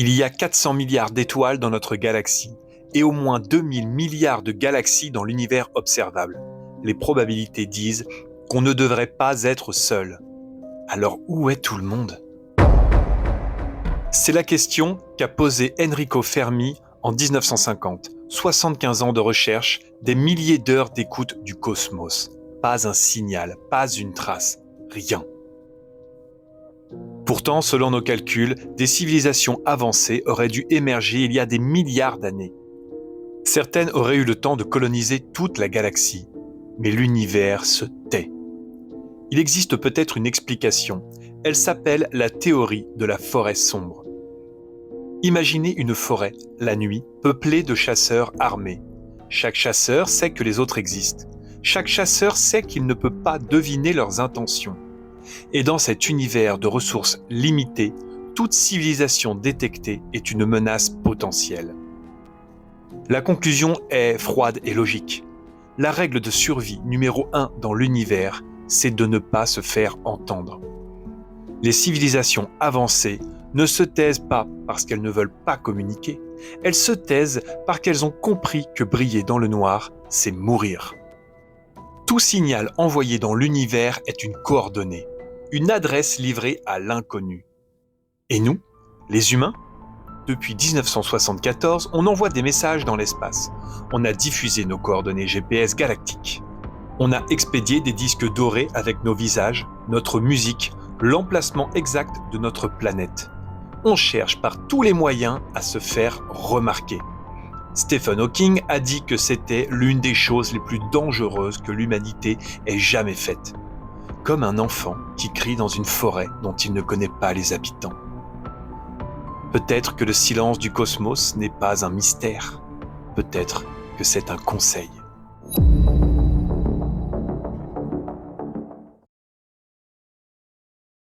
Il y a 400 milliards d'étoiles dans notre galaxie et au moins 2000 milliards de galaxies dans l'univers observable. Les probabilités disent qu'on ne devrait pas être seul. Alors où est tout le monde ? C'est la question qu'a posée Enrico Fermi en 1950. 75 ans de recherche, des milliers d'heures d'écoute du cosmos. Pas un signal, pas une trace, rien. Pourtant, selon nos calculs, des civilisations avancées auraient dû émerger il y a des milliards d'années. Certaines auraient eu le temps de coloniser toute la galaxie, mais l'univers se tait. Il existe peut-être une explication. Elle s'appelle la théorie de la forêt sombre. Imaginez une forêt, la nuit, peuplée de chasseurs armés. Chaque chasseur sait que les autres existent. Chaque chasseur sait qu'il ne peut pas deviner leurs intentions. Et dans cet univers de ressources limitées, toute civilisation détectée est une menace potentielle. La conclusion est froide et logique. La règle de survie numéro 1 dans l'univers, c'est de ne pas se faire entendre. Les civilisations avancées ne se taisent pas parce qu'elles ne veulent pas communiquer. Elles se taisent parce qu'elles ont compris que briller dans le noir, c'est mourir. Tout signal envoyé dans l'univers est une coordonnée, une adresse livrée à l'inconnu. Et nous, les humains ? Depuis 1974, on envoie des messages dans l'espace. On a diffusé nos coordonnées GPS galactiques. On a expédié des disques dorés avec nos visages, notre musique, l'emplacement exact de notre planète. On cherche par tous les moyens à se faire remarquer. Stephen Hawking a dit que c'était l'une des choses les plus dangereuses que l'humanité ait jamais faites. Comme un enfant qui crie dans une forêt dont il ne connaît pas les habitants. Peut-être que le silence du cosmos n'est pas un mystère. Peut-être que c'est un conseil.